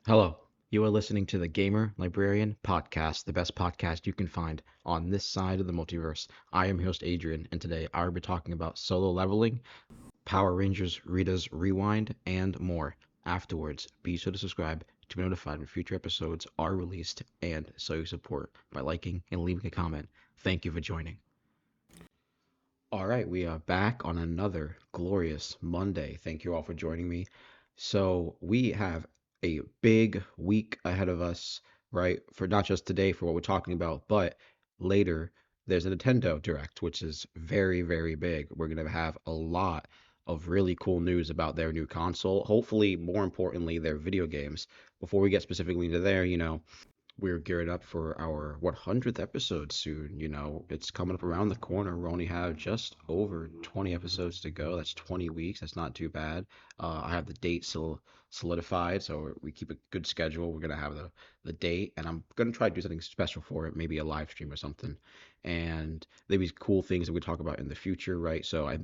Hello, you are listening to the Gamer Librarian Podcast, the best podcast you can find on this side of the multiverse. I am your host Adrian, and today I will be talking about solo leveling, Power Rangers Rita's Rewind, and more. Afterwards, be sure to subscribe to be notified when future episodes are released and show your support by liking and leaving a comment. Thank you for joining. All right, we are back on another glorious Monday. Thank you all for joining me. So, we have a big week ahead of us, right? For not just today for what we're talking about, but later there's a Nintendo Direct, which is very, very big. We're going to have a lot of really cool news about their new console. Hopefully, more importantly, their video games. Before we get specifically into there, we're geared up for our 100th episode soon. It's coming up around the corner. We only have just over 20 episodes to go. That's 20 weeks. That's not too bad. I have the date still solidified, so we keep a good schedule. We're gonna have the date, and I'm gonna try to do something special for it, maybe a live stream or something. And there'll be cool things that we talk about in the future, right? So I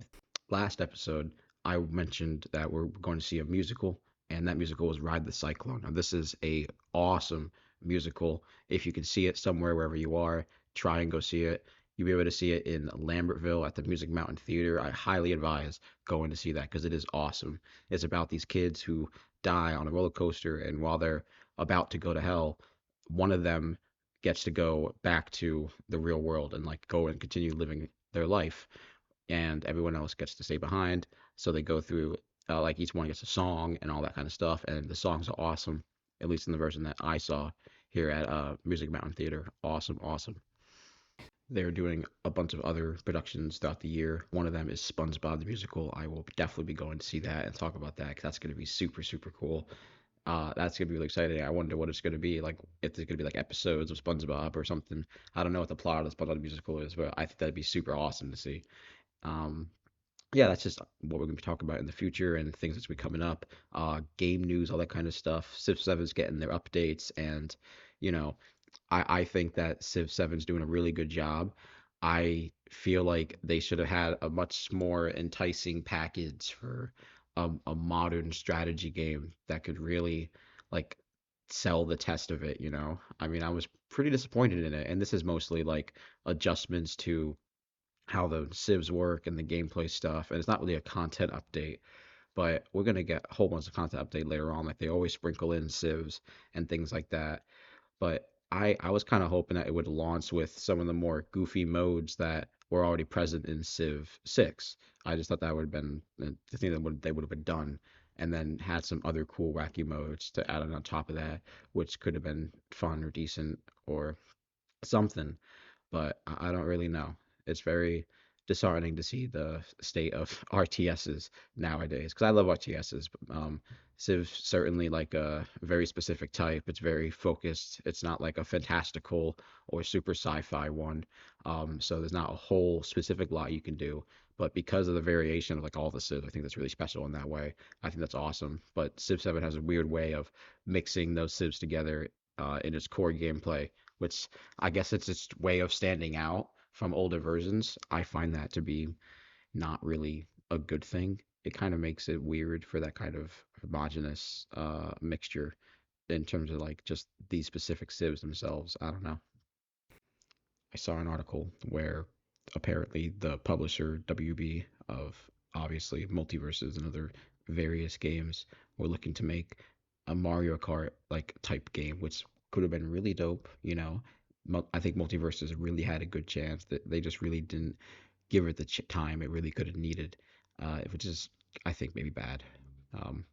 last episode I mentioned that we're going to see a musical, and that musical was Ride the Cyclone. Now this is a awesome musical. If you can see it somewhere, wherever you are, try and go see it. You'll be able to see it in Lambertville at the Music Mountain Theater. I highly advise going to see that because it is awesome. It's about these kids who die on a roller coaster, and while they're about to go to hell, one of them gets to go back to the real world and like go and continue living their life, and everyone else gets to stay behind. So they go through like each one gets a song and all that kind of stuff, and the songs are awesome. At least in the version that I saw here at Music Mountain Theater. Awesome, awesome. They're doing a bunch of other productions throughout the year. One of them is SpongeBob the Musical. I will definitely be going to see that and talk about that because that's going to be super, super cool. That's gonna be really exciting. I wonder what it's gonna be like. If there's gonna be like episodes of SpongeBob or something. I don't know what the plot of the SpongeBob musical is, but I think that'd be super awesome to see. Um, yeah, that's just what we're gonna be talking about in the future and things that's be coming up. Game news, all that kind of stuff. Civ 7's getting their updates, and you know, I think that Civ 7's doing a really good job. I feel like they should have had a much more enticing package for a modern strategy game that could really like sell the test of it, you know? I mean, I was pretty disappointed in it, and this is mostly like adjustments to how the civs work and the gameplay stuff, and it's not really a content update, but we're gonna get a whole bunch of content update later on, like they always sprinkle in civs and things like that. But I was kind of hoping that it would launch with some of the more goofy modes that were already present in Civ 6. I just thought that would have been the thing that they would have been done, and then had some other cool wacky modes to add on top of that, which could have been fun or decent or something, but I don't really know. It's very disheartening to see the state of RTSs nowadays because I love RTSs. But, Civ's certainly like a very specific type. It's very focused. It's not like a fantastical or super sci-fi one. So there's not a whole specific lot you can do. But because of the variation of like all the Civs, I think that's really special in that way. I think that's awesome. But Civ 7 has a weird way of mixing those Civs together in its core gameplay, which I guess it's its way of standing out from older versions. I find that to be not really a good thing. It kind of makes it weird for that kind of homogenous mixture in terms of like just these specific civs themselves. I don't know. I saw an article where apparently the publisher WB of obviously multiverses and other various games were looking to make a Mario Kart like type game, which could have been really dope. I think multiverses really had a good chance that they just really didn't give it the time it really could have needed, which is I think maybe bad.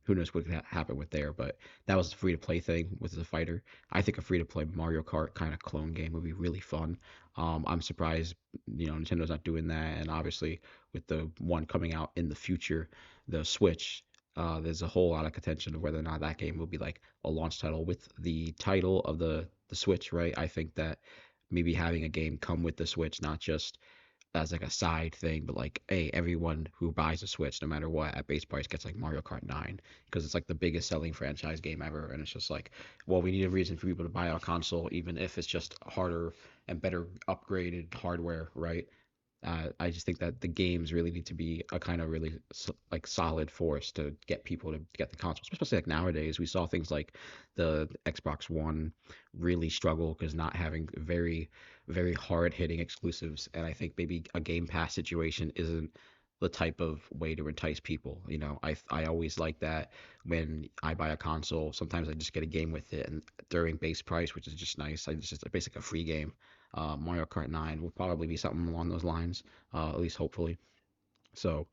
Who knows what could happen with there, but that was a free to play thing with the fighter. I think a free to play Mario Kart kind of clone game would be really fun. I'm surprised, Nintendo's not doing that, and obviously with the one coming out in the future, the Switch, there's a whole lot of contention of whether or not that game will be like a launch title with the title of the Switch, right? I think that maybe having a game come with the Switch, not just as like a side thing, but like, hey, everyone who buys a Switch, no matter what, at base price gets like Mario Kart 9 because it's like the biggest selling franchise game ever, and it's just like, well, we need a reason for people to buy our console, even if it's just harder and better upgraded hardware, right? I just think that the games really need to be a kind of really like solid force to get people to get the consoles, especially like nowadays. We saw things like the Xbox One really struggle because not having very hard hitting exclusives, and I think maybe a Game Pass situation isn't the type of way to entice people. I always like that when I buy a console, sometimes I just get a game with it and during base price, which is just nice. I just basically a free game. Mario Kart 9 will probably be something along those lines, at least hopefully. So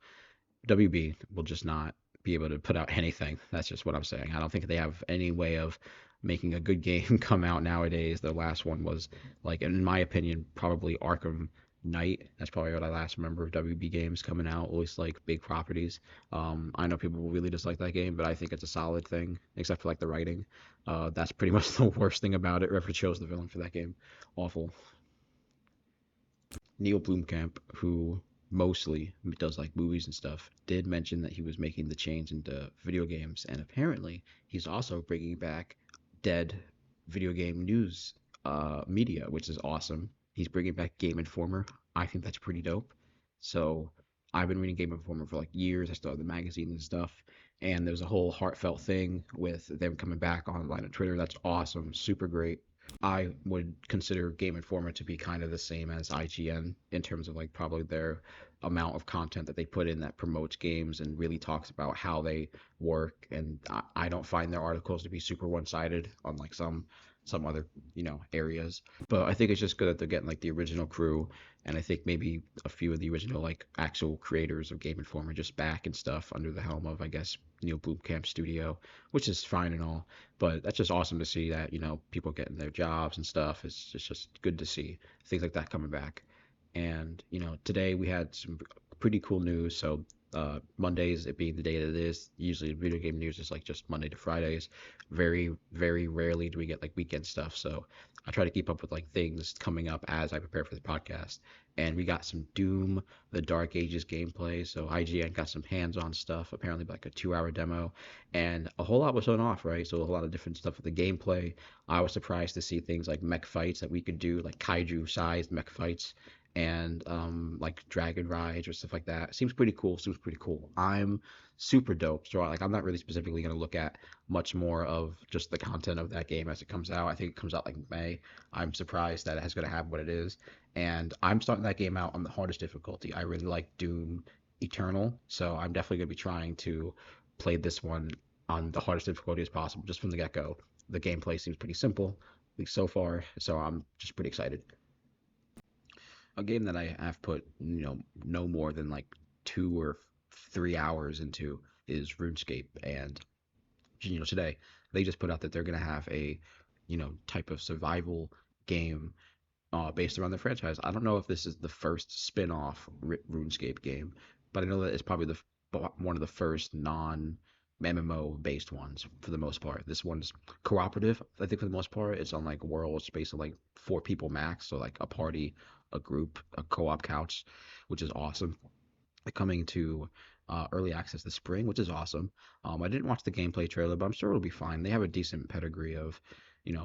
WB will just not be able to put out anything. That's just what I'm saying. I don't think they have any way of making a good game come out nowadays. The last one was like, in my opinion, probably Arkham Knight. That's probably what I last remember of WB games coming out, at least like big properties. I know people will really dislike that game, but I think it's a solid thing, except for like the writing. That's pretty much the worst thing about it. Whoever chose the villain for that game, awful. Neil Blomkamp, who mostly does like movies and stuff, did mention that he was making the change into video games, and apparently he's also bringing back dead video game news media, which is awesome. He's bringing back Game Informer. I think that's pretty dope. So I've been reading Game Informer for like years. I still have the magazine and stuff, and there's a whole heartfelt thing with them coming back online on Twitter. That's awesome, super great. I would consider Game Informer to be kind of the same as IGN in terms of like probably their amount of content that they put in that promotes games and really talks about how they work. And I don't find their articles to be super one-sided on like some other areas. But I think it's just good that they're getting like the original crew, and I think maybe a few of the original like actual creators of Game Informer just back and stuff under the helm of I guess Neil Blomkamp Studio, which is fine and all. But that's just awesome to see that people getting their jobs and stuff. It's just good to see things like that coming back. And today we had some pretty cool news. So Mondays, it being the day that it is, usually video game news is like just Monday to Fridays. Very rarely do we get like weekend stuff. So I try to keep up with like things coming up as I prepare for the podcast. And we got some Doom, the Dark Ages gameplay. So IGN got some hands-on stuff, apparently like a 2-hour demo, and a whole lot was shown off, right? So a lot of different stuff with the gameplay. I was surprised to see things like mech fights that we could do, like kaiju-sized mech fights, and like dragon rides or stuff like that. Seems pretty cool. Seems pretty cool. I'm super dope. So like I'm not really specifically gonna look at much more of just the content of that game as it comes out. I think it comes out like May. I'm surprised that it's gonna have what it is. And I'm starting that game out on the hardest difficulty. I really like Doom Eternal, so I'm definitely gonna be trying to play this one on the hardest difficulty as possible, just from the get-go. The gameplay seems pretty simple, at least so far, so I'm just pretty excited. A game that I have put, no more than like 2 or 3 hours into is RuneScape. And, today they just put out that they're going to have a, type of survival game based around the franchise. I don't know if this is the first spin-off RuneScape game, but I know that it's probably one of the first non MMO based ones for the most part. This one's cooperative, I think for the most part. It's on like world space of like 4 people max, so like a party, a group, a co-op couch, which is awesome. Coming to early access this spring, which is awesome. I didn't watch the gameplay trailer, but I'm sure it'll be fine. They have a decent pedigree of,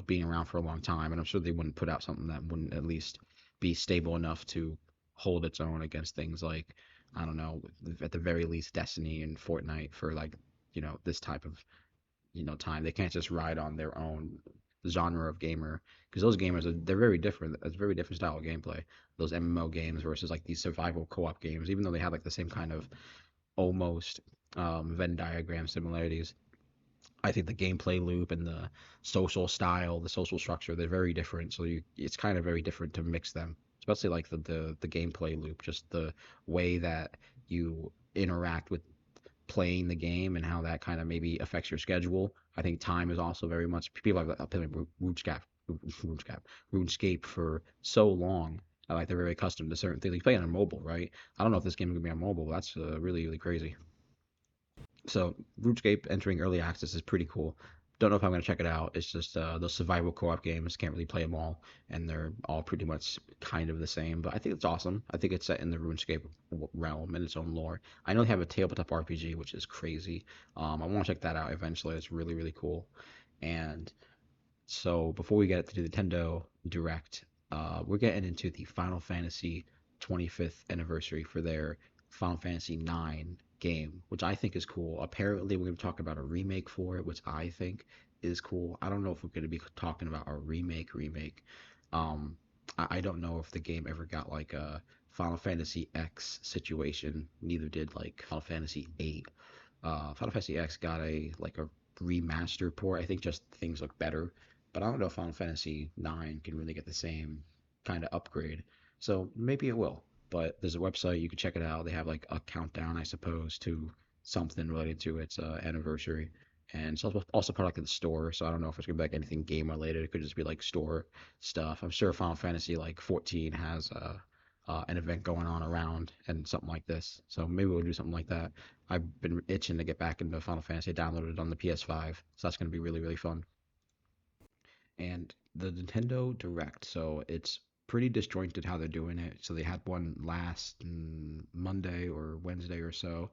being around for a long time, and I'm sure they wouldn't put out something that wouldn't at least be stable enough to hold its own against things like, I don't know, at the very least, Destiny and Fortnite for like, this type of, time. They can't just ride on their own genre of gamer because those gamers they're very different. It's a very different style of gameplay. Those MMO games versus like these survival co-op games, even though they have like the same kind of almost Venn diagram similarities. I think the gameplay loop and the social style, the social structure, they're very different. So it's kind of very different to mix them, especially like the gameplay loop, just the way that you interact with playing the game and how that kind of maybe affects your schedule. I think time is also very much people have played RuneScape, RuneScape for so long. Like they're very accustomed to certain things. You play it on mobile, right? I don't know if this game is gonna be on mobile. But that's really crazy. So RuneScape entering early access is pretty cool. Don't know if I'm gonna check it out. It's just those survival co-op games. Can't really play them all, and they're all pretty much kind of the same. But I think it's awesome. I think it's set in the RuneScape realm and its own lore. I know they have a tabletop RPG, which is crazy. I want to check that out eventually. It's really cool. And so before we get to the Nintendo Direct, we're getting into the Final Fantasy 25th anniversary for their Final Fantasy 9 game, which I think is cool. Apparently, we're going to talk about a remake for it, which I think is cool. I don't know if we're going to be talking about a remake. Um, I don't know if the game ever got like a Final Fantasy X situation. Neither did like Final Fantasy 8. Final Fantasy X got a remaster port. I think just things look better, but I don't know if Final Fantasy 9 can really get the same kind of upgrade. So maybe it will. But there's a website you can check it out. They have like a countdown, I suppose, to something related to its anniversary. And it's also part of like the store, so I don't know if it's gonna be like anything game related. It could just be like store stuff. I'm sure Final Fantasy like 14 has an event going on around and something like this. So maybe we'll do something like that. I've been itching to get back into Final Fantasy. I downloaded it on the PS5, so that's going to be really, really fun. And the Nintendo Direct, so it's pretty disjointed how they're doing it. So they had one last Monday or Wednesday or so,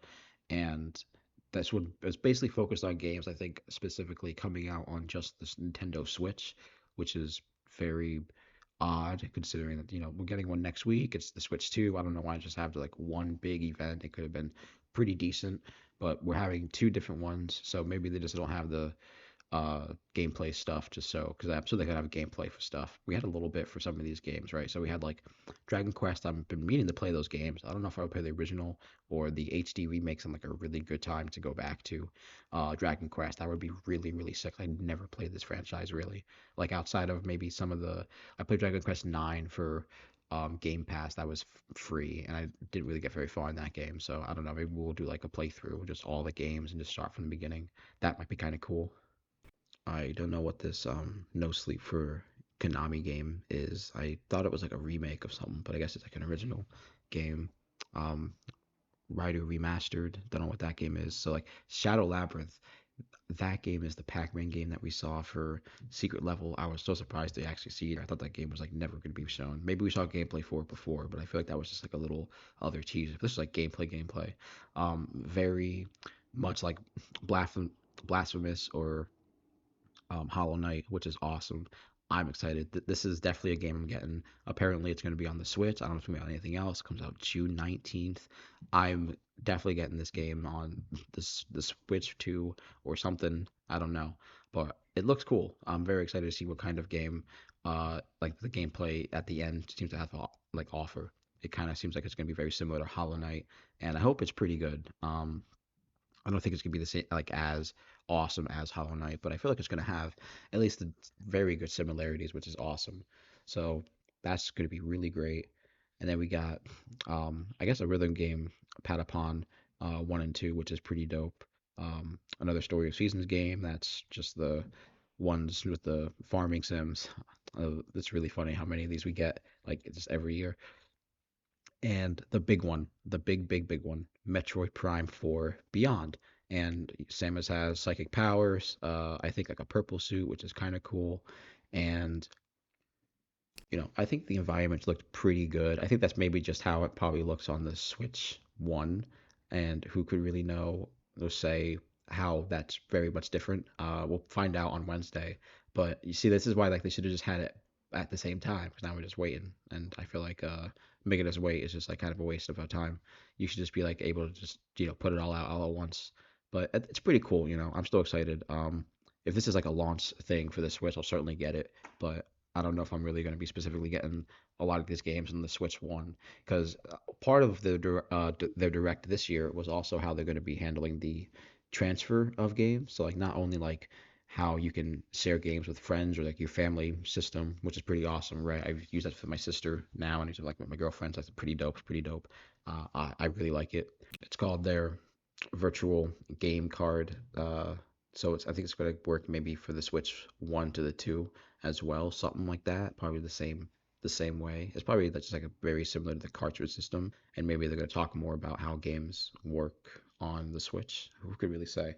and that's what it's basically focused on games. I think specifically coming out on just this Nintendo Switch, which is very odd considering that we're getting one next week. It's the Switch 2. I don't know why I just have like one big event. It could have been pretty decent, but we're having two different ones, so maybe they just don't have the gameplay stuff just so because I'm sure they could have gameplay for stuff. We had a little bit for some of these games, right? So we had like Dragon Quest. I've been meaning to play those games. I don't know if I would play the original or the HD remakes. I'm like a really good time to go back to Dragon Quest. That would be really really sick. I never played this franchise really. Like outside of maybe some of the I played Dragon Quest 9 for Game Pass that was free, and I didn't really get very far in that game. So I don't know. Maybe we'll do like a playthrough, just all the games, and just start from the beginning. That might be kind of cool. I don't know what this No Sleep for Konami game is. I thought it was like a remake of something, but I guess it's like an original game. Um, Raidu Remastered. Don't know what that game is. So like Shadow Labyrinth, that game is the Pac-Man game that we saw for Secret Level. I was so surprised to actually see it. I thought that game was like never going to be shown. Maybe we saw gameplay for it before, but I feel like that was just like a little other teaser. This is like gameplay. Very much like Blasphemous or Hollow Knight, which is awesome. I'm excited. This is definitely a game I'm getting. Apparently, it's going to be on the Switch. I don't know if it's going to be on anything else. It comes out June 19th. I'm definitely getting this game on the Switch 2 or something. I don't know, but it looks cool. I'm very excited to see what kind of game, like the gameplay at the end seems to have like offer. It kind of seems like it's going to be very similar to Hollow Knight, and I hope it's pretty good. I don't think it's gonna be the same like as awesome as Hollow Knight, but I feel like it's gonna have at least the very good similarities, which is awesome. So that's gonna be really great. And then we got I guess a rhythm game, Patapon 1 and 2, which is pretty dope. Another Story of Seasons game that's just the ones with the farming sims. It's really funny how many of these we get like just every year. And the big one, the big one, Metroid Prime 4 Beyond. And Samus has psychic powers, I think like a purple suit, which is kind of cool. And I think the environments looked pretty good. I think that's maybe just how it probably looks on the Switch 1. And who could really know or say how that's very much different? We'll find out on Wednesday. But you see, this is why like they should have just had it at the same time because now we're just waiting. And I feel like making us wait is just like kind of a waste of our time. You should just be like able to just put it all out all at once. But it's pretty cool. I'm still excited. If this is like a launch thing for the Switch, I'll certainly get it. But I don't know if I'm really going to be specifically getting a lot of these games on the Switch One because part of their direct this year was also how they're going to be handling the transfer of games. So like not only like how you can share games with friends or like your family system, which is pretty awesome, right? I've used that for my sister now, and I use it like with my girlfriends. That's pretty dope. Pretty dope. I really like it. It's called their virtual game card. So I think it's going to work maybe for the Switch 1 to the 2 as well, something like that. Probably the same way. It's probably just like a very similar to the cartridge system, and maybe they're going to talk more about how games work on the Switch. Who could really say?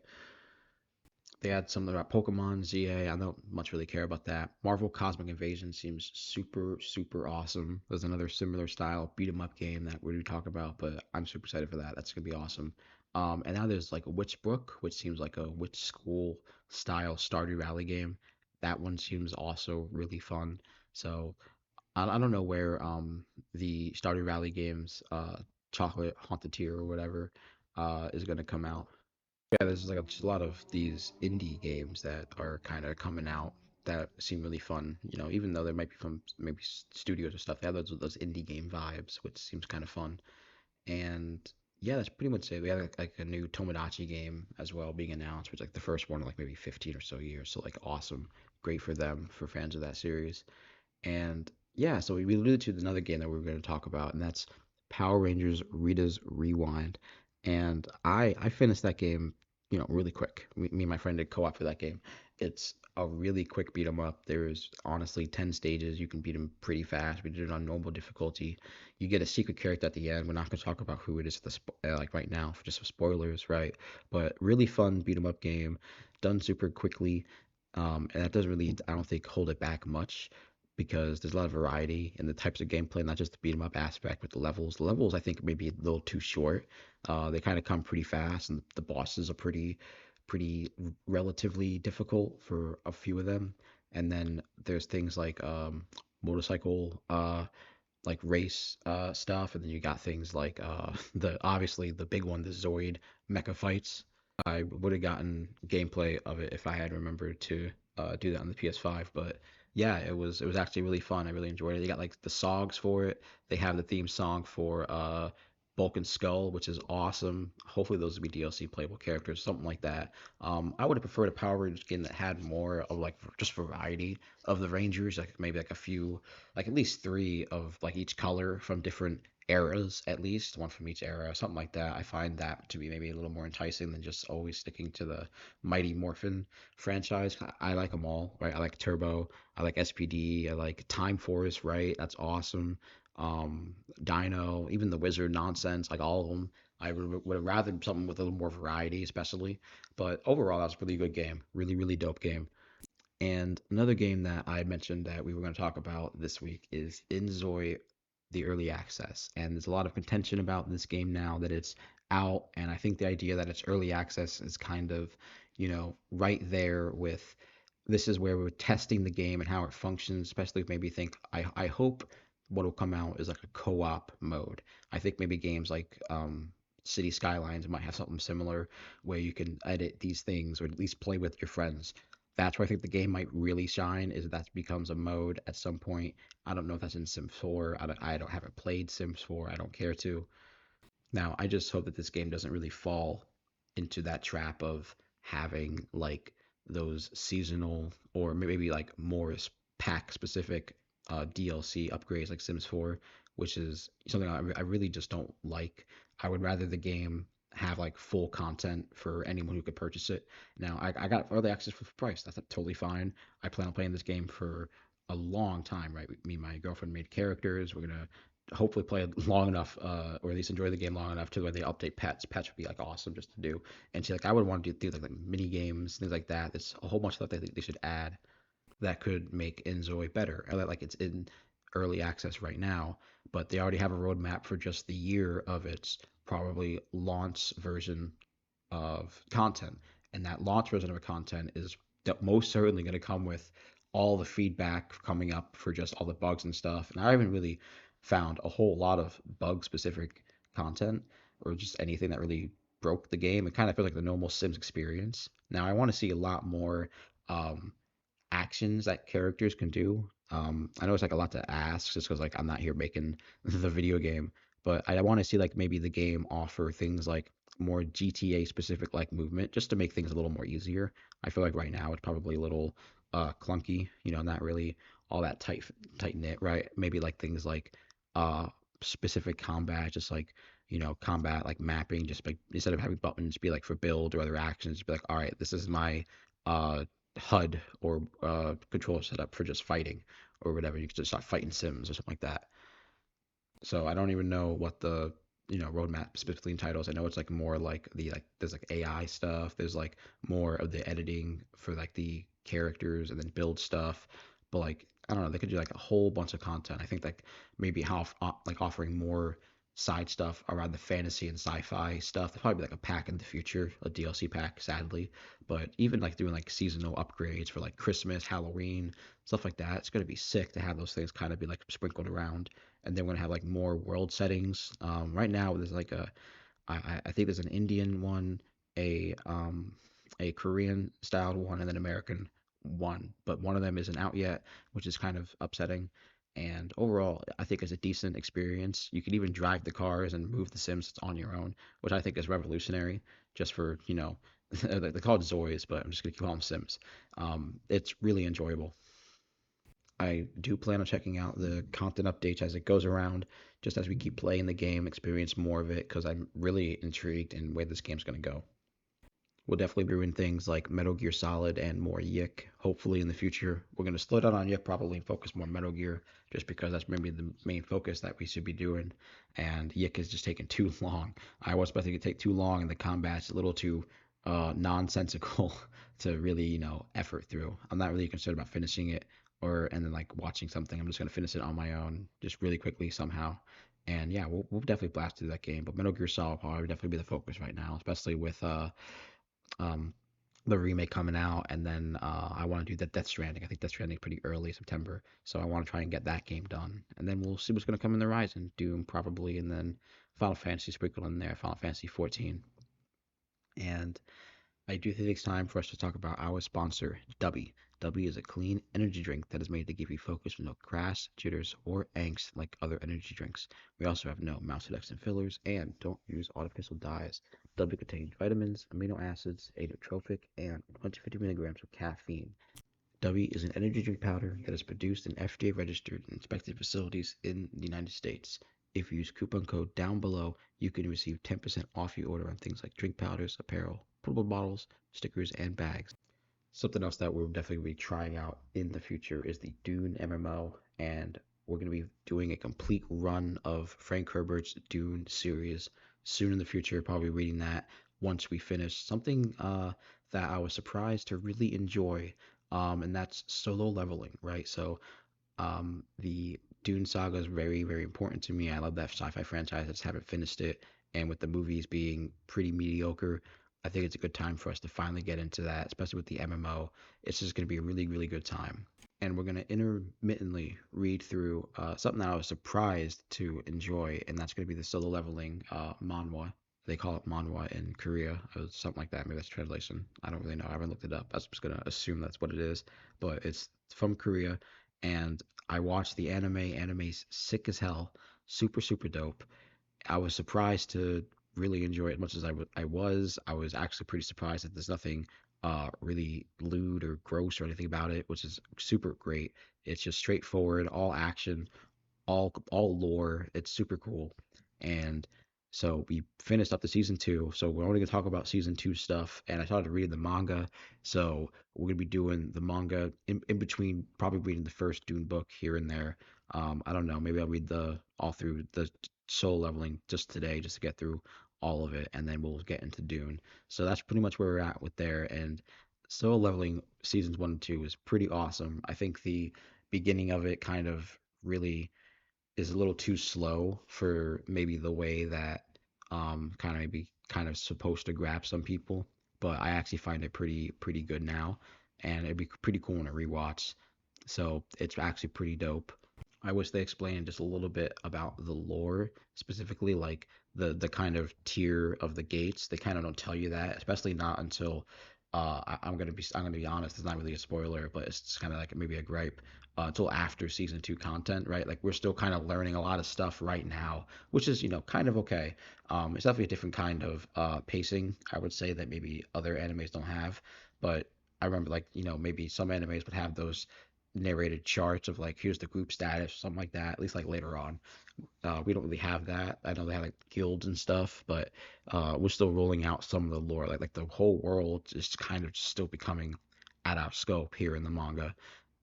They had something about Pokemon ZA. I don't much really care about that. Marvel Cosmic Invasion seems super, super awesome. There's another similar style beat 'em up game that we talk about, but I'm super excited for that. That's gonna be awesome. And now there's like a Witch Brook, which seems like a witch school style Stardew Valley game. That one seems also really fun. So I don't know where the Stardew Valley games, Chocolate Haunted Tier or whatever, is gonna come out. Yeah, there's like just a lot of these indie games that are kind of coming out that seem really fun. You know, even though they might be from maybe studios or stuff, they have those indie game vibes, which seems kind of fun. And yeah, that's pretty much it. We have like a new Tomodachi game as well being announced, which is like the first one in like maybe 15 or so years. So like awesome, great for them, for fans of that series. And yeah, so we alluded to another game that we were going to talk about, and that's Power Rangers Rita's Rewind. And I finished that game, you know, really quick. Me and my friend did co-op for that game. It's a really quick beat 'em up. There's honestly 10 stages. You can beat them pretty fast. We did it on normal difficulty. You get a secret character at the end. We're not going to talk about who it is like right now, for just for spoilers, right? But really fun beat 'em up game, done super quickly. And that doesn't really, I don't think, hold it back much because there's a lot of variety in the types of gameplay, not just the beat 'em up aspect, but the levels. The levels I think maybe a little too short. They kind of come pretty fast, and the bosses are pretty relatively difficult for a few of them. And then there's things like motorcycle like race stuff, and then you got things like the obviously the big one, the Zoid mecha fights. I would have gotten gameplay of it if I had remembered to do that on the PS5. But yeah, it was actually really fun. I really enjoyed it. They got like the songs for it. They have the theme song for Bulk and Skull, which is awesome. Hopefully those will be DLC playable characters, something like that. I would have preferred a Power Rangers game that had more of like just variety of the Rangers, like maybe like a few, like at least three of like each color from different eras, at least one from each era, something like that. I find that to be maybe a little more enticing than just always sticking to the Mighty Morphin franchise. I like them all, right? I like Turbo, I like SPD, I like Time Force, right? That's awesome. Dino, even the Wizard nonsense, like all of them. I would have rather something with a little more variety, especially. But overall, that was a really good game. Really, really dope game. And another game that I mentioned that we were going to talk about this week is Inzoi, the early access. And there's a lot of contention about this game now that it's out. And I think the idea that it's early access is kind of, you know, right there with this is where we're testing the game and how it functions, especially if maybe think, I hope what will come out is like a co op mode. I think maybe games like City Skylines might have something similar where you can edit these things or at least play with your friends. That's where I think the game might really shine is that becomes a mode at some point. I don't know if that's in Sims 4. I don't haven't played Sims 4. I don't care to. Now, I just hope that this game doesn't really fall into that trap of having like those seasonal or maybe like more pack specific DLC upgrades like Sims 4, which is something I really just don't like. I would rather the game have like full content for anyone who could purchase it. Now, I got early access for the price. That's totally fine. I plan on playing this game for a long time, right? Me and my girlfriend made characters. We're gonna hopefully play it long enough, or at least enjoy the game long enough to where they update pets. Pets would be like awesome just to do. And see, like I would want to do like mini games, things like that. There's a whole bunch of stuff that they should add that could make Inzoi better. Like it's in early access right now, but they already have a roadmap for just the year of its probably launch version of content. And that launch version of content is most certainly going to come with all the feedback coming up for just all the bugs and stuff. And I haven't really found a whole lot of bug specific content or just anything that really broke the game. It kind of feels like the normal Sims experience. Now I want to see a lot more um, actions that characters can do. I know it's like a lot to ask just because like I'm not here making the video game, but I want to see like maybe the game offer things like more GTA specific like movement just to make things a little more easier. I feel like right now it's probably a little clunky, you know, not really all that tight knit, right? Maybe like things like uh specific combat, just like you know, combat like mapping, just like instead of having buttons be like for build or other actions, be like, all right, this is my uh HUD or controller setup for just fighting or whatever. You can just start fighting Sims or something like that. So I don't even know what the roadmap specifically entitles. I know it's like more like the like there's like AI stuff. There's like more of the editing for like the characters and then build stuff. But like I don't know, they could do like a whole bunch of content. I think like maybe how like offering more side stuff around the fantasy and sci-fi stuff. There'll probably be like a pack in the future, a DLC pack, sadly. But even like doing like seasonal upgrades for like Christmas, Halloween, stuff like that, it's gonna be sick to have those things kind of be like sprinkled around. And then we're gonna have like more world settings. Right now there's like I think there's an Indian one, a um, a Korean styled one, and an American one. But one of them isn't out yet, which is kind of upsetting. And overall, I think it's a decent experience. You can even drive the cars and move the Sims on your own, which I think is revolutionary. Just for they're called Zoys, but I'm just gonna call them Sims. It's really enjoyable. I do plan on checking out the content updates as it goes around, just as we keep playing the game, experience more of it, because I'm really intrigued in where this game's going to go. We'll definitely be doing things like Metal Gear Solid and more Yick, hopefully in the future. We're going to slow down on Yick, probably focus more on Metal Gear, just because that's maybe the main focus that we should be doing. And Yick is just taking too long. I was expecting it to take too long, and the combat's a little too nonsensical to really, effort through. I'm not really concerned about finishing it and then like watching something. I'm just going to finish it on my own, just really quickly somehow. And yeah, we'll definitely blast through that game. But Metal Gear Solid will probably definitely be the focus right now, especially with um, the remake coming out, and then I want to do that Death Stranding. I think Death Stranding pretty early September, so I want to try and get that game done, and then we'll see what's going to come in the Horizon. Doom probably, and then Final Fantasy sprinkled in there, Final Fantasy 14, and I do think it's time for us to talk about our sponsor, Dubby. Dubby is a clean energy drink that is made to give you focus with no crash, jitters, or angst like other energy drinks. We also have no maltodextrin fillers and don't use artificial dyes. Dubby contains vitamins, amino acids, adotropic, and 150 milligrams of caffeine. Dubby is an energy drink powder that is produced in FDA registered and inspected facilities in the United States. If you use coupon code down below, you can receive 10% off your order on things like drink powders, apparel, portable bottles, stickers, and bags. Something else that we'll definitely be trying out in the future is the Dune MMO, and we're going to be doing a complete run of Frank Herbert's Dune series soon in the future. Probably reading that once we finish. Something that I was surprised to really enjoy, and that's solo leveling, right? So the Dune saga is very, very important to me. I love that sci-fi franchise. I just haven't finished it, and with the movies being pretty mediocre, I think it's a good time for us to finally get into that, especially with the MMO. It's just going to be a really, really good time. And we're going to intermittently read through something that I was surprised to enjoy, and that's going to be the solo leveling manhwa. They call it manhwa in Korea, or something like that. Maybe that's translation. I don't really know. I haven't looked it up. I was just going to assume that's what it is, but it's from Korea. And I watched the anime. Anime's sick as hell, super, super dope. I was surprised to really enjoy it as much as I was. I was actually pretty surprised that there's nothing really lewd or gross or anything about it, which is super great. It's just straightforward, all action, all lore. It's super cool. And so we finished up the season two. So we're only gonna talk about season two stuff. And I started reading the manga. So we're gonna be doing the manga in between, probably reading the first Dune book here and there. I don't know. Maybe I'll read the all through the soul leveling just today, just to get through all of it, and then we'll get into Dune. So that's pretty much where we're at with there. And soul leveling seasons one and two is pretty awesome. I think the beginning of it kind of really is a little too slow for maybe the way that kind of maybe kind of supposed to grab some people, but I actually find it pretty good now, and it'd be pretty cool in a rewatch. So it's actually pretty dope. I wish they explained just a little bit about the lore, specifically like the kind of tier of the gates. They kind of don't tell you that, especially not until I'm gonna be honest. It's not really a spoiler, but it's kind of like maybe a gripe until after season two content, right? Like we're still kind of learning a lot of stuff right now, which is kind of okay. It's definitely a different kind of pacing, I would say, that maybe other animes don't have. But I remember like maybe some animes would have those narrated charts of like here's the group status or something like that, at least like later on. We don't really have that. I know they have like guilds and stuff, but we're still rolling out some of the lore. Like the whole world is kind of still becoming out of scope here in the manga,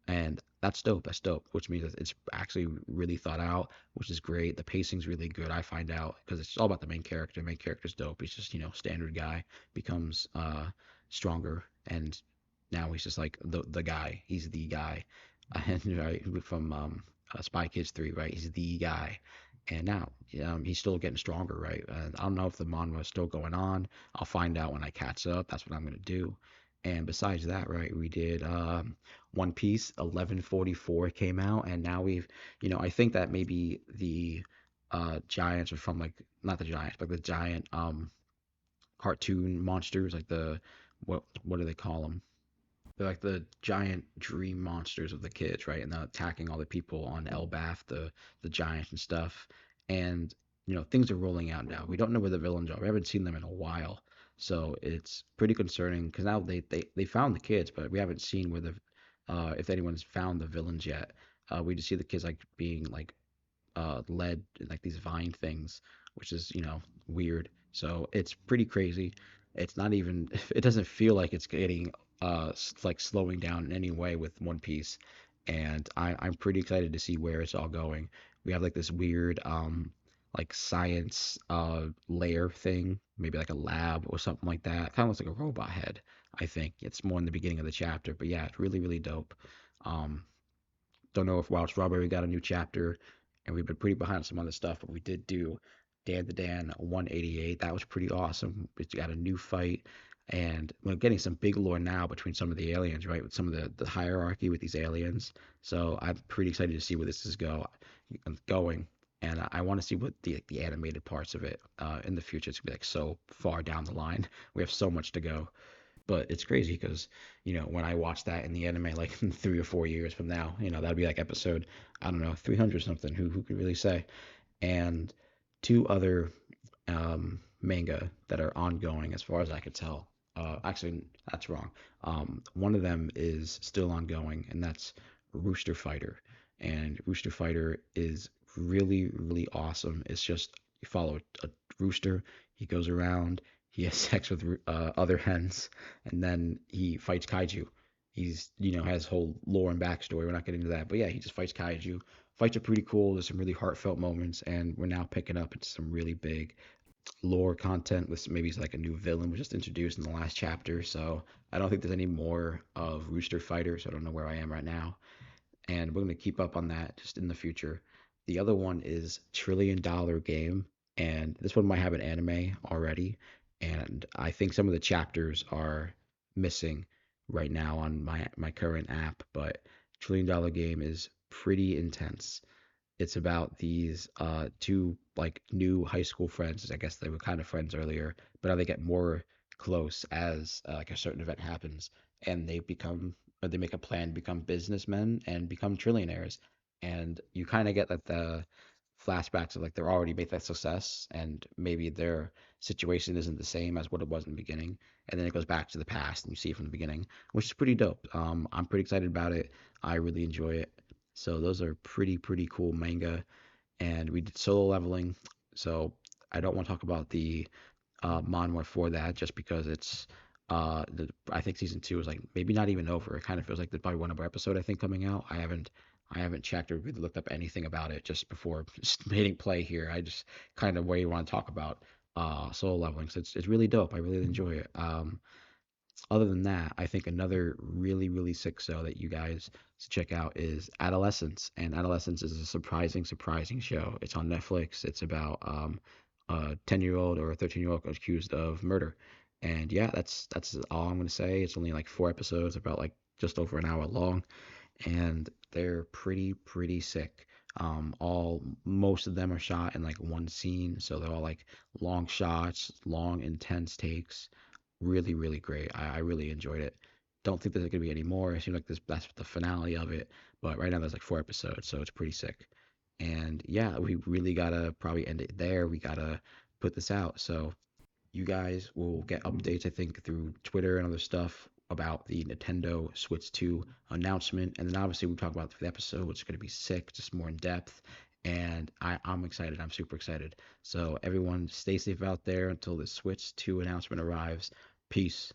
and that's dope. That's dope, which means that it's actually really thought out, which is great. The pacing's really good. I find out because it's all about the main character. Main character's dope. He's just standard guy becomes stronger, and now he's just like the guy. He's the guy, and right from Spy Kids 3, right? He's the guy, And now he's still getting stronger, right? And I don't know if the manga is still going on. I'll find out when I catch up. That's what I'm gonna do. And besides that, right, we did One Piece 1144 came out, and now I think that maybe the giants are from like not the giants, but the giant cartoon monsters, like the what do they call them? They're like the giant dream monsters of the kids, right? And they're attacking all the people on Elbath, the giants and stuff. And things are rolling out now. We don't know where the villains are. We haven't seen them in a while, so it's pretty concerning because now they found the kids, but we haven't seen where the if anyone's found the villains yet. We just see the kids like being like led in like these vine things, which is weird. So it's pretty crazy. It's not even it doesn't feel like it's getting like slowing down in any way with One Piece, and I'm pretty excited to see where it's all going. We have like this weird like science layer thing, maybe like a lab or something like that. Kind of looks like a robot head. I think it's more in the beginning of the chapter, but yeah, it's really really dope. Um, don't know if Wild Strawberry got a new chapter, and we've been pretty behind on some other stuff, but we did do Dan the Dan 188. That was pretty awesome. We got a new fight, and we're getting some big lore now between some of the aliens, right? With some of the hierarchy with these aliens. So I'm pretty excited to see where this is going. And I want to see what the animated parts of it in the future. It's gonna be like so far down the line. We have so much to go. But it's crazy because, when I watch that in the anime, like 3 or 4 years from now, that'll be like episode, I don't know, 300 something. Who could really say? And two other manga that are ongoing, as far as I could tell. Actually, that's wrong. One of them is still ongoing, and that's Rooster Fighter. And Rooster Fighter is really, really awesome. It's just you follow a rooster. He goes around. He has sex with other hens, and then he fights kaiju. He's has whole lore and backstory. We're not getting into that, but yeah, he just fights kaiju. Fights are pretty cool. There's some really heartfelt moments, and we're now picking up into some really big lore content with maybe like a new villain was just introduced in the last chapter. So I don't think there's any more of Rooster Fighter. So I don't know where I am right now, and we're going to keep up on that just in the future. The other one is $1 Trillion Game, and this one might have an anime already, and I think some of the chapters are missing right now on my current app, but $1 Trillion Game is pretty intense. It's about these two like new high school friends. I guess they were kind of friends earlier, but now they get more close as like a certain event happens, and they make a plan to become businessmen and become trillionaires. And you kind of get like the flashbacks of like they're already made that success, and maybe their situation isn't the same as what it was in the beginning. And then it goes back to the past, and you see it from the beginning, which is pretty dope. I'm pretty excited about it. I really enjoy it. So those are pretty cool manga. And we did Solo Leveling. So I don't want to talk about the manhwa for that just because I think season two is like maybe not even over. It kind of feels like there's probably one more episode I think coming out. I haven't checked or really looked up anything about it just before just hitting play here. I just kind of way want to talk about Solo Leveling. So it's really dope. I really enjoy it. Other than that, I think another really, really sick show that you guys should check out is Adolescence. And Adolescence is a surprising show. It's on Netflix. It's about a 10-year-old or a 13-year-old accused of murder. And yeah, that's all I'm gonna say. It's only like 4 episodes, about like just over an hour long, and they're pretty sick. All Most of them are shot in like one scene, so they're all like long shots, long intense takes. Really, really great. I really enjoyed it. Don't think there's gonna be any more. It seems like that's the finale of it. But right now there's like 4 episodes, so it's pretty sick. And yeah, we really gotta probably end it there. We gotta put this out. So you guys will get updates, I think, through Twitter and other stuff about the Nintendo Switch 2 announcement. And then obviously we talk about the episode, which is gonna be sick, just more in depth. And I'm excited. I'm super excited. So everyone stay safe out there until the Switch 2 announcement arrives. Peace.